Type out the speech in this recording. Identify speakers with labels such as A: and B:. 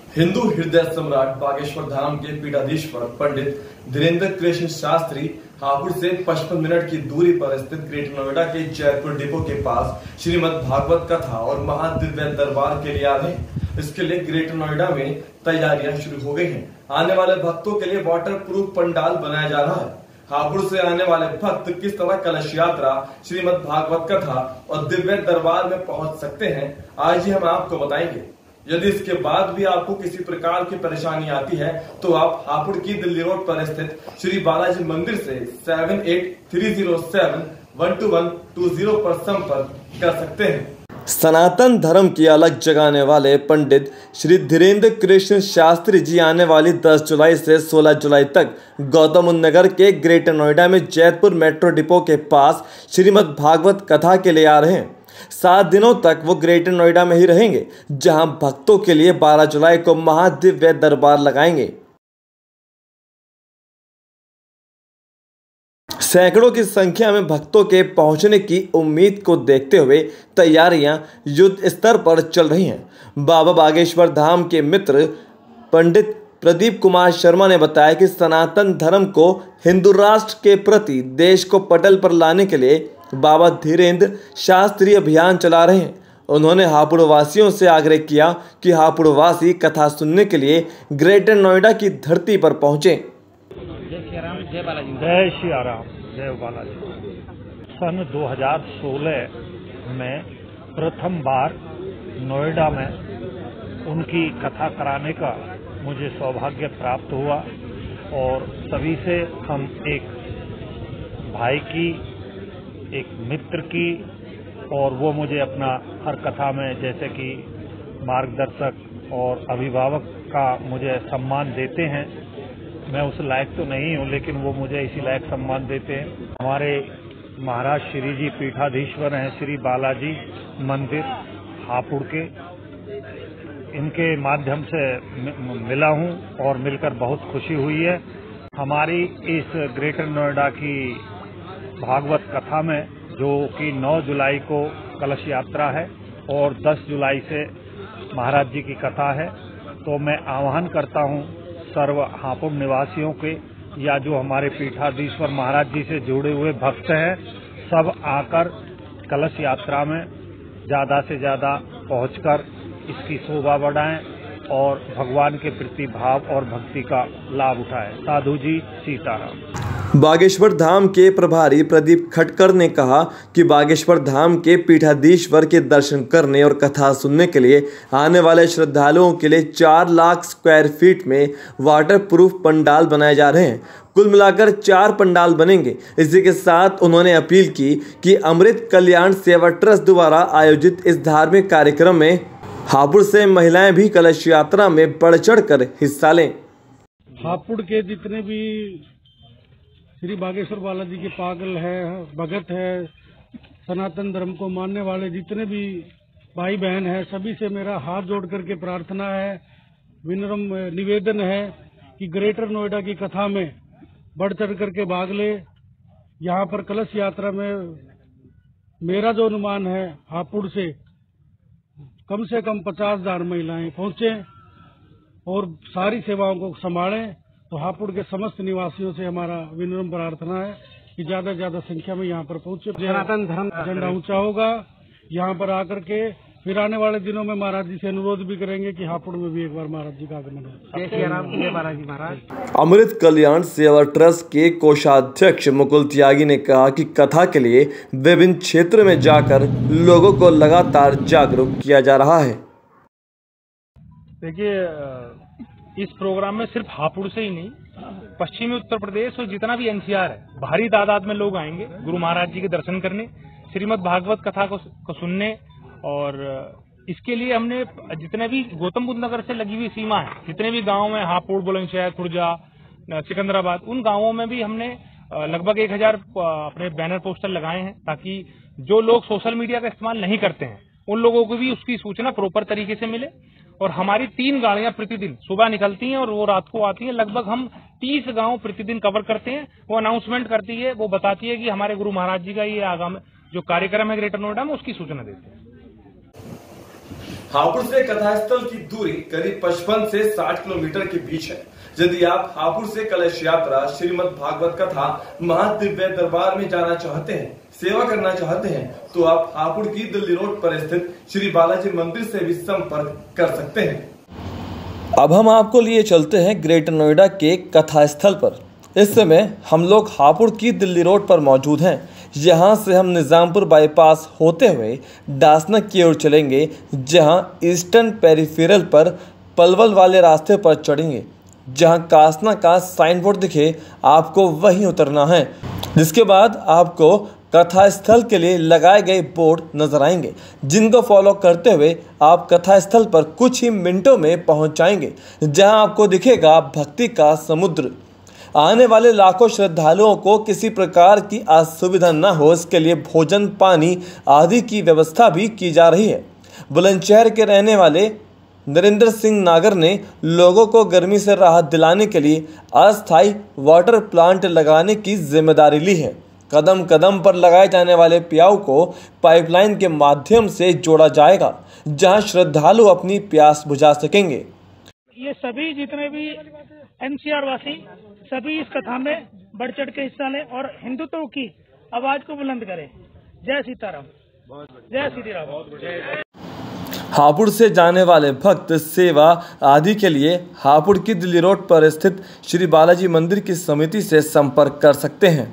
A: हिंदू हृदय सम्राट बागेश्वर धाम के पीठाधीश्वर पंडित धीरेन्द्र कृष्ण शास्त्री हापुड़ से 55 मिनट की दूरी पर स्थित ग्रेटर नोएडा के जयपुर डिपो के पास श्रीमद् भागवत कथा और महादिव्य दरबार के लिए आ रहे हैं। इसके लिए ग्रेटर नोएडा में तैयारियां शुरू हो गई हैं। आने वाले भक्तों के लिए वाटर प्रूफ पंडाल बनाया जा रहा है। हापुड़ से आने वाले भक्त किस तरह कलश यात्रा, श्रीमद् भागवत कथा और दिव्य दरबार में पहुंच सकते हैं, आज ही हम आपको बताएंगे। यदि इसके बाद भी आपको किसी प्रकार की परेशानी आती है तो आप हापुड़ की दिल्ली रोड पर स्थित श्री बालाजी मंदिर से 7830712120 पर संपर्क कर सकते हैं। सनातन धर्म की अलग जगाने वाले पंडित श्री धीरेन्द्र कृष्ण शास्त्री जी आने वाली 10 जुलाई से 16 जुलाई तक गौतम नगर के ग्रेटर नोएडा में जयपुर मेट्रो डिपो के पास श्रीमद् भागवत कथा के लिए आ रहे हैं। 7 दिनों तक वो ग्रेटर नोएडा में ही रहेंगे, जहां भक्तों के लिए 12 जुलाई को महादिव्य दरबार लगाएंगे। सैकड़ों की संख्या में भक्तों के पहुंचने की उम्मीद को देखते हुए तैयारियां युद्ध स्तर पर चल रही हैं। बाबा बागेश्वर धाम के मित्र पंडित प्रदीप कुमार शर्मा ने बताया कि सनातन धर्म को हिंदू राष्ट्र के प्रति देश को पटल पर लाने के लिए बाबा धीरेन्द्र शास्त्री अभियान चला रहे हैं। उन्होंने हापुड़ वासियों से आग्रह किया कि हापुड़ वासी कथा सुनने के लिए ग्रेटर नोएडा की धरती पर पहुंचे।
B: जय श्री राम, जय बालाजी। जय श्री राम, जय बालाजी। सन 2016 में प्रथम बार नोएडा में उनकी कथा कराने का मुझे सौभाग्य प्राप्त हुआ और सभी से हम एक भाई की, एक मित्र की, और वो मुझे अपना हर कथा में जैसे कि मार्गदर्शक और अभिभावक का मुझे सम्मान देते हैं। मैं उस लायक तो नहीं हूँ, लेकिन वो मुझे इसी लायक सम्मान देते हैं। हमारे महाराज श्री जी पीठाधीश्वर हैं श्री बालाजी मंदिर हापुड़ के, इनके माध्यम से मिला हूँ और मिलकर बहुत खुशी हुई है। हमारी इस ग्रेटर नोएडा की भागवत कथा में, जो कि 9 जुलाई को कलश यात्रा है और 10 जुलाई से महाराज जी की कथा है, तो मैं आह्वान करता हूँ सर्व हापुड़ निवासियों के या जो हमारे पीठाधीश्वर महाराज जी से जुड़े हुए भक्त हैं, सब आकर कलश यात्रा में ज़्यादा से ज़्यादा पहुंचकर इसकी शोभा बढ़ाएं और भगवान के प्रति भाव और भक्ति का लाभ उठाएं। साधु जी, सीताराम।
A: बागेश्वर धाम के प्रभारी प्रदीप खटकर ने कहा कि बागेश्वर धाम के पीठाधीश्वर के दर्शन करने और कथा सुनने के लिए आने वाले श्रद्धालुओं के लिए 4 लाख स्क्वायर फीट में वाटर प्रूफ पंडाल बनाए जा रहे हैं। कुल मिलाकर 4 पंडाल बनेंगे। इसी के साथ उन्होंने अपील की कि अमृत कल्याण सेवा ट्रस्ट द्वारा आयोजित इस धार्मिक कार्यक्रम में हापुड़ से महिलाएं भी कलश यात्रा में बढ़ चढ़ कर हिस्सा लें।
C: हापुड़ के जितने भी श्री बागेश्वर बालाजी के पागल है, भगत है, सनातन धर्म को मानने वाले जितने भी भाई बहन हैं, सभी से मेरा हाथ जोड़ करके प्रार्थना है, विनम्र निवेदन है कि ग्रेटर नोएडा की कथा में बढ़ चढ़ करके भाग ले। यहाँ पर कलश यात्रा में मेरा जो अनुमान है, हापुड़ से कम 50,000 महिलाएं पहुंचे और सारी सेवाओं को संभालें। तो हापुड़ के समस्त निवासियों से हमारा विनम्र प्रार्थना है कि ज्यादा से ज्यादा संख्या में यहाँ पर पहुंचे। सनातन धर्म झंडा ऊंचा होगा यहाँ पर आकर के। फिर आने वाले दिनों में महाराज जी से अनुरोध भी करेंगे कि हापुड़ में भी एक बार महाराज जी का आगमन हो। जय श्री राम, जय बालाजी महाराज।
A: अमृत कल्याण सेवा ट्रस्ट के कोषाध्यक्ष मुकुल त्यागी ने कहा कि कथा के लिए विभिन्न क्षेत्र में जाकर लोगों को लगातार जागरूक किया जा रहा है।
B: देखिए, इस प्रोग्राम में सिर्फ हापुड़ से ही नहीं, पश्चिमी उत्तर प्रदेश और जितना भी एनसीआर है, भारी तादाद में लोग आएंगे गुरु महाराज जी के दर्शन करने, श्रीमद् भागवत कथा को सुनने। और इसके लिए हमने जितने भी गौतम बुद्ध नगर से लगी हुई सीमा है, जितने भी गांव में हापुड़, बुलंदशहर, खुर्जा, सिकंदराबाद, उन गांवों में भी हमने लगभग 1000 अपने बैनर पोस्टर लगाए हैं, ताकि जो लोग सोशल मीडिया का इस्तेमाल नहीं करते हैं उन लोगों को भी उसकी सूचना प्रॉपर तरीके से मिले। और हमारी 3 गाड़ियां प्रतिदिन सुबह निकलती हैं और वो रात को आती हैं। लगभग हम 30 गांव प्रतिदिन कवर करते हैं। वो अनाउंसमेंट करती है, वो बताती है कि हमारे गुरु महाराज जी का ये आगामी जो कार्यक्रम है ग्रेटर नोएडा में, उसकी सूचना देते हैं।
A: हापुड़ से कथास्थल की दूरी करीब 55 से 60 किलोमीटर के बीच है। यदि आप हापुड़ से कलश यात्रा श्रीमद् भागवत कथा महादिव्य दरबार में जाना चाहते हैं, सेवा करना चाहते हैं, तो आप हापुड़ की दिल्ली रोड पर स्थित श्री बालाजी मंदिर से भी संपर्क कर सकते हैं। अब हम आपको लिए चलते हैं ग्रेटर नोएडा के कथा स्थल पर। इस समय हम लोग हापुड़ की दिल्ली रोड पर मौजूद हैं। यहाँ से हम निज़ामपुर बाईपास होते हुए डासना की ओर चलेंगे, जहाँ ईस्टर्न पेरिफेरल पर पलवल वाले रास्ते पर चढ़ेंगे। जहाँ कासना का साइन बोर्ड दिखे, आपको वहीं उतरना है, जिसके बाद आपको कथा स्थल के लिए लगाए गए बोर्ड नजर आएंगे, जिनको फॉलो करते हुए आप कथा स्थल पर कुछ ही मिनटों में पहुंच जाएंगे, जहां आपको दिखेगा भक्ति का समुद्र। आने वाले लाखों श्रद्धालुओं को किसी प्रकार की असुविधा न हो, इसके लिए भोजन, पानी आदि की व्यवस्था भी की जा रही है। बुलंदशहर के रहने वाले नरेंद्र सिंह नागर ने लोगों को गर्मी से राहत दिलाने के लिए अस्थायी वाटर प्लांट लगाने की जिम्मेदारी ली है। कदम कदम पर लगाए जाने वाले प्याऊ को पाइपलाइन के माध्यम से जोड़ा जाएगा, जहां श्रद्धालु अपनी प्यास बुझा सकेंगे।
D: ये सभी जितने भी एनसीआर वासी सभी इस कथा में बढ़ चढ़ के हिस्सा लें और हिंदुत्व की आवाज को बुलंद करें। जय सीताराम, जय श्री राम।
A: हापुड़ से जाने वाले भक्त सेवा आदि के लिए हापुड़ की दिल्ली रोड पर स्थित श्री बालाजी मंदिर की समिति से संपर्क कर सकते हैं।